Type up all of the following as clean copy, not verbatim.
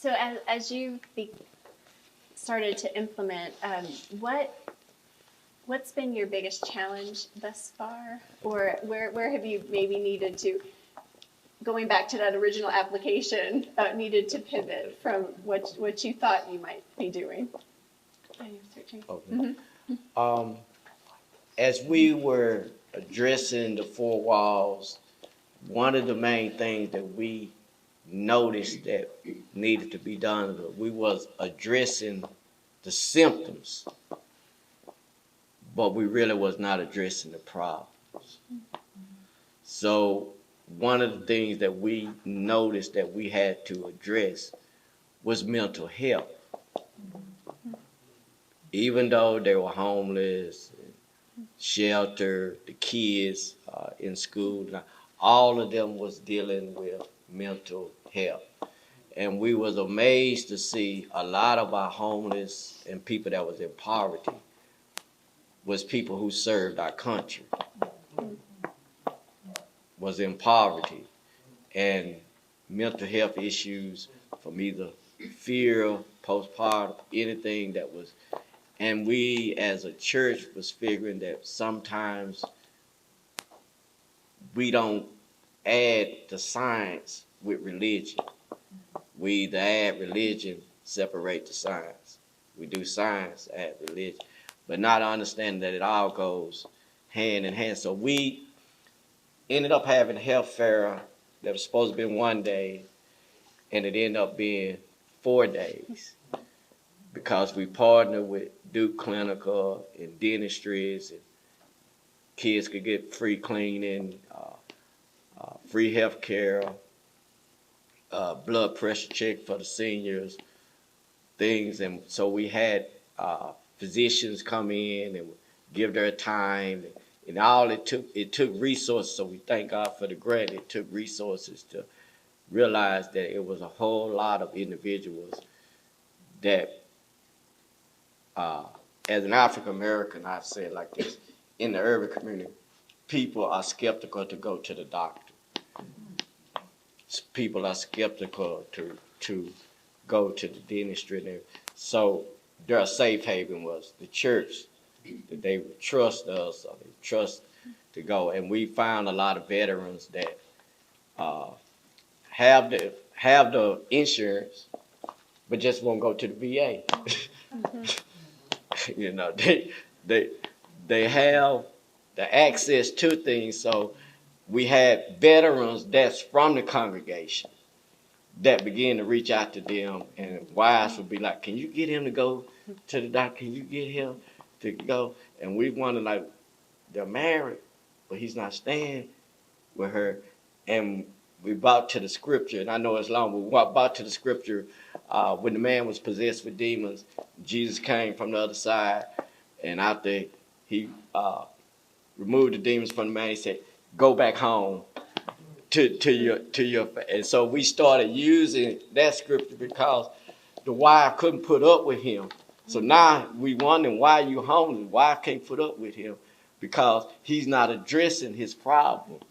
So as you started to implement, what's been your biggest challenge thus far? Or where have you maybe needed to, going back to that original application, needed to pivot from what you thought you might be doing? Okay. Mm-hmm. As we were addressing the four walls, one of the main things that we noticed that needed to be done, we was addressing the symptoms, but we really was not addressing the problems. So one of the things that we noticed that we had to address was mental health. Even though they were homeless, sheltered, the kids in school, all of them was dealing with mental health. And we was amazed to see a lot of our homeless and people that was in poverty was people who served our country, was in poverty, and mental health issues from either fear, postpartum, anything that was. And we as a church was figuring that sometimes we don't add the science with religion. We either add religion, separate the science. We do science, add religion, but not understanding that it all goes hand in hand. So we ended up having a health fair that was supposed to be one day, and it ended up being 4 days because we partnered with Duke Clinical and dentistries, and kids could get free cleaning, free health care, blood pressure check for the seniors, things. And so we had physicians come in and give their time, and all it took resources. So we thank God for the grant. It took resources to realize that it was a whole lot of individuals that, as an African American, I say it like this: in the urban community, people are skeptical to go to the doctor. People are skeptical to go to the dentistry. So their safe haven was the church, that they would trust us, or they trust to go. And we found a lot of veterans that have the insurance, but just won't go to the VA. You know, they have the access to things. So we had veterans that's from the congregation that began to reach out to them, and wives would be like, "Can you get him to go to the doctor? Can you get him to go?" And we wondered, like, they're married, but he's not staying with her. And we brought to the scripture, and I know it's long, but we brought to the scripture when the man was possessed with demons, Jesus came from the other side, and after he removed the demons from the man, he said, "Go back home to your." And so we started using that scripture because the wife couldn't put up with him. So now we wondering, why you homeless? Why can't put up with him? Because he's not addressing his problem.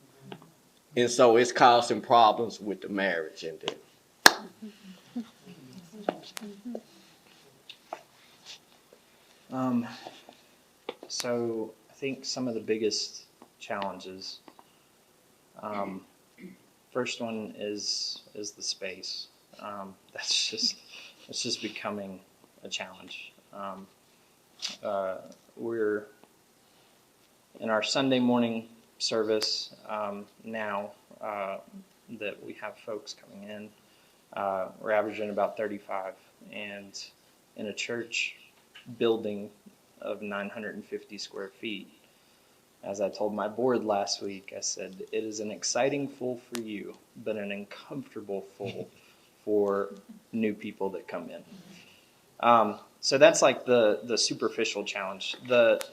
And so it's causing problems with the marriage and then. So I think some of the biggest challenges, first one is the space. That's just becoming a challenge. We're in our Sunday morning service now that we have folks coming in. We're averaging about 35, and in a church building of 950 square feet. As I told my board last week, I said, it is an exciting full for you, but an uncomfortable full for new people that come in. So that's like the superficial challenge. The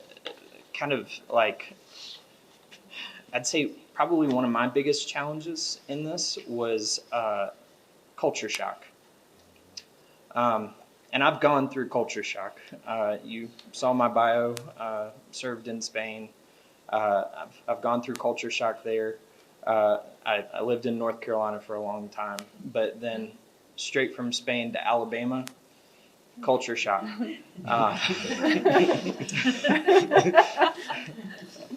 kind of like, I'd say probably one of my biggest challenges in this was culture shock. And I've gone through culture shock. You saw my bio, served in Spain. I've gone through culture shock there. I lived in North Carolina for a long time, but then straight from Spain to Alabama. Culture shock.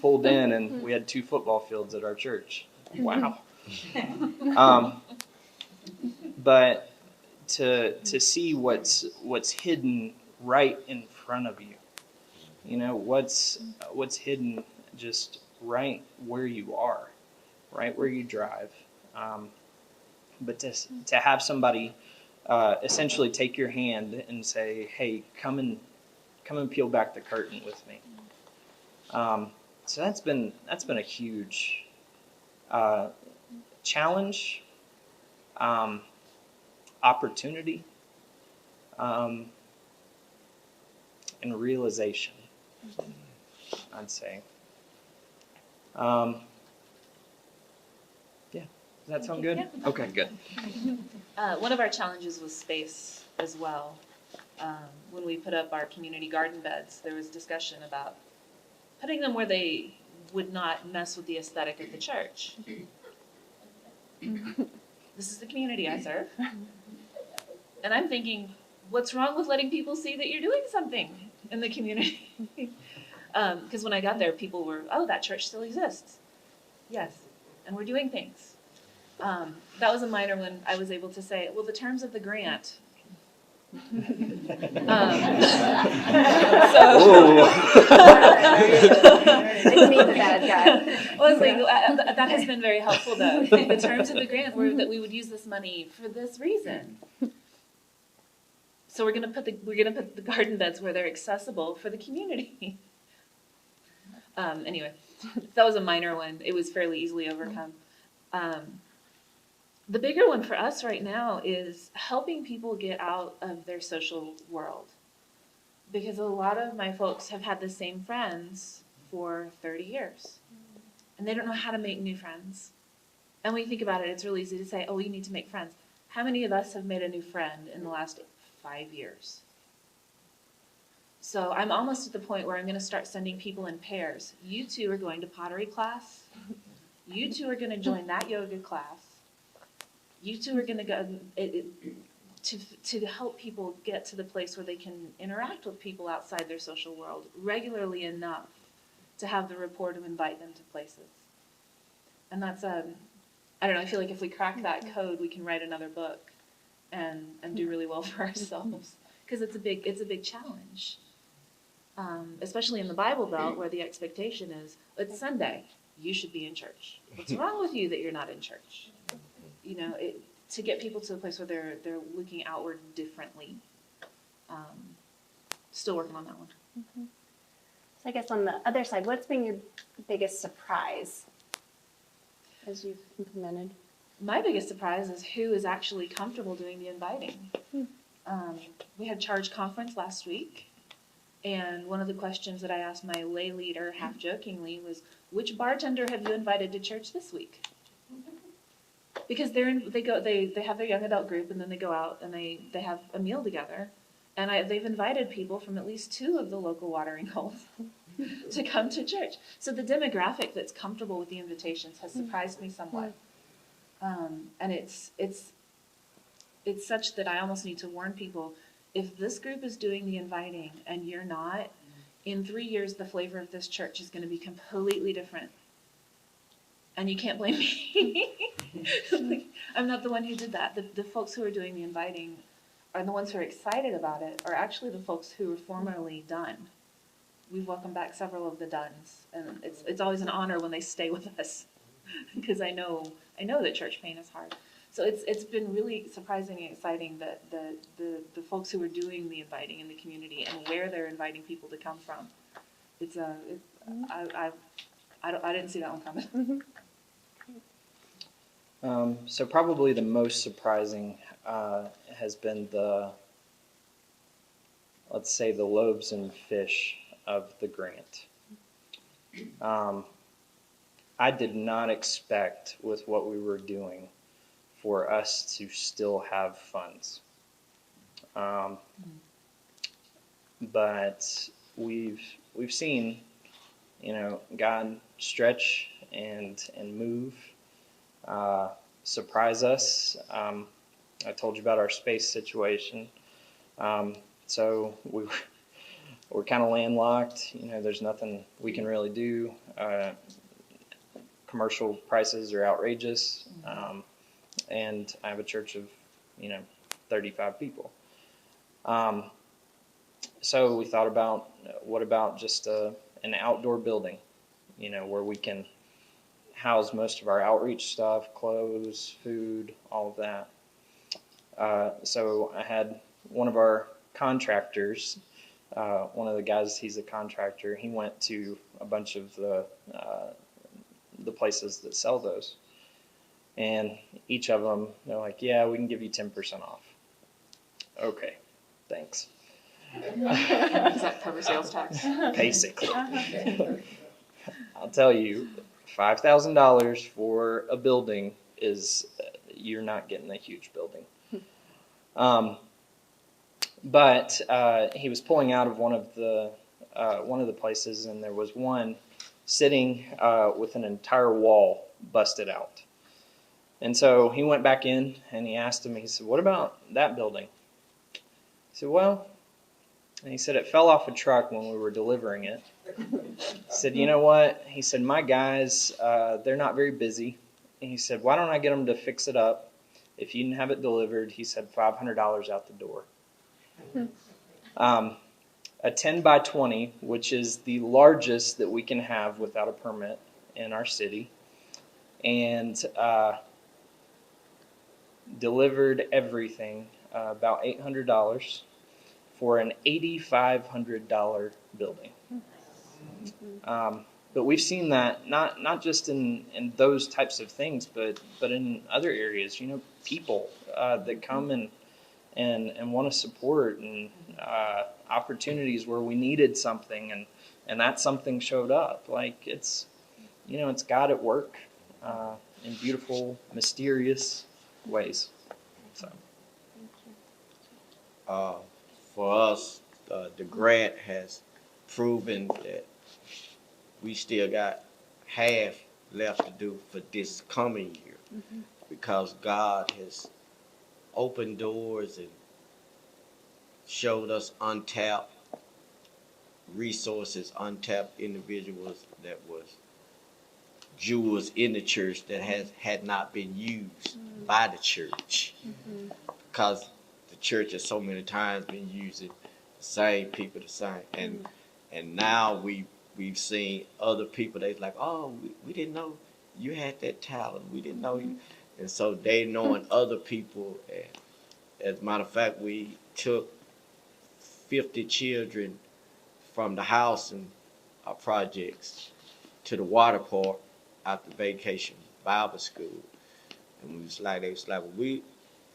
Pulled in, and we had 2 football fields at our church. Wow. But to see what's hidden right in front of you, what's hidden just right where you are, right where you drive. But to have somebody essentially take your hand and say, "Hey, come and peel back the curtain with me." So that's been a huge challenge, opportunity, and realization, I'd say. Yeah, does that sound good? Yeah. Okay, good. One of our challenges was space as well. When we put up our community garden beds, there was discussion about putting them where they would not mess with the aesthetic of the church. This is the community I serve. And I'm thinking, what's wrong with letting people see that you're doing something in the community? Because when I got there, people were, "Oh, that church still exists." Yes, and we're doing things. That was a minor one. I was able to say, well, the terms of the grant. It's me, the bad guy. Well, I was like, that has been very helpful, though. The terms of the grant were that we would use this money for this reason. So we're gonna put the garden beds where they're accessible for the community. Anyway, that was a minor one. It was fairly easily overcome. The bigger one for us right now is helping people get out of their social world. Because a lot of my folks have had the same friends for 30 years. And they don't know how to make new friends. And when you think about it, it's really easy to say, oh, you need to make friends. How many of us have made a new friend in the last 5 years? So I'm almost at the point where I'm going to start sending people in pairs. You 2 are going to pottery class. You 2 are going to join that yoga class. You 2 are going to go to help people get to the place where they can interact with people outside their social world regularly enough to have the rapport to invite them to places. And that's I don't know. I feel like if we crack that code, we can write another book and do really well for ourselves, because it's a big challenge, especially in the Bible Belt, where the expectation is it's Sunday, you should be in church. What's wrong with you that you're not in church? To get people to a place where they're looking outward differently. Still working on that one. Mm-hmm. So I guess on the other side, what's been your biggest surprise as you've implemented? My biggest surprise is who is actually comfortable doing the inviting. We had Charge Conference last week, and one of the questions that I asked my lay leader, half jokingly, was, which bartender have you invited to church this week? Because they have their young adult group, and then they go out and they have a meal together, and they've invited people from at least 2 of the local watering holes to come to church. So the demographic that's comfortable with the invitations has surprised me somewhat, and it's such that I almost need to warn people: if this group is doing the inviting and you're not, in 3 years the flavor of this church is going to be completely different. And you can't blame me. I'm not the one who did that. The folks who are doing the inviting are the ones who are excited about it, are actually the folks who were formerly done. We've welcomed back several of the dones, and it's always an honor when they stay with us, because I know that church pain is hard. So it's been really surprising and exciting that the folks who are doing the inviting in the community and where they're inviting people to come from. I didn't see that one coming. So probably the most surprising has been let's say the loaves and fish of the grant. I did not expect, with what we were doing, for us to still have funds. But we've seen, God stretch and move, surprise us. I told you about our space situation. So we're kind of landlocked. There's nothing we can really do. Commercial prices are outrageous. And I have a church of, 35 people. So we thought about, what about just an outdoor building, where we can house most of our outreach stuff, clothes, food, all of that. So I had one of our contractors, one of the guys, he's a contractor, he went to a bunch of the places that sell those. And each of them, they're like, yeah, we can give you 10% off. Okay, thanks. Does that cover sales tax? Basically. I'll tell you, $5,000 for a building is, you're not getting a huge building. But he was pulling out of one of the places, and there was one sitting with an entire wall busted out. And so he went back in and he asked him, he said, what about that building? He said, well, and he said, it fell off a truck when we were delivering it. He said, you know what? He said, my guys, they're not very busy. And he said, why don't I get them to fix it up? If you didn't have it delivered, he said, $500 out the door. A 10 by 20, which is the largest that we can have without a permit in our city. And delivered everything, about $800 for an $8,500 building. But we've seen that not just in those types of things, but in other areas. People that come and want to support, and opportunities where we needed something, and that something showed up. Like it's God at work in beautiful, mysterious ways. So, for us, the grant has proven that we still got half left to do for this coming year, because God has opened doors and showed us untapped resources, untapped individuals that was jewels in the church that had not been used by the church, because the church has so many times been using the same people, and now we've seen other people. They're like, oh, we didn't know you had that talent. We didn't know you, and so they knowing other people. And as a matter of fact, we took 50 children from the housing projects to the water park after vacation Bible school, and they was like,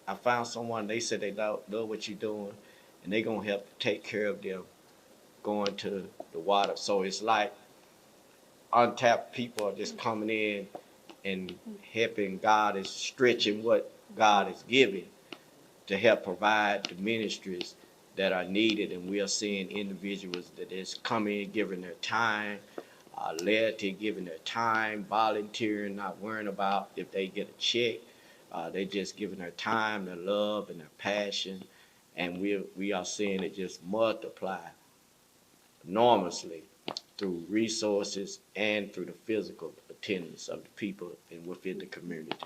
I found someone. They said they know what you're doing, and they gonna help take care of them going to the water. So it's like untapped people are just coming in and helping. God is stretching what God is giving to help provide the ministries that are needed, and we are seeing individuals that is coming, giving their time, laity, giving their time, volunteering, not worrying about if they get a check. They just giving their time, their love, and their passion, and we are seeing it just multiply enormously through resources and through the physical attendance of the people and within the community.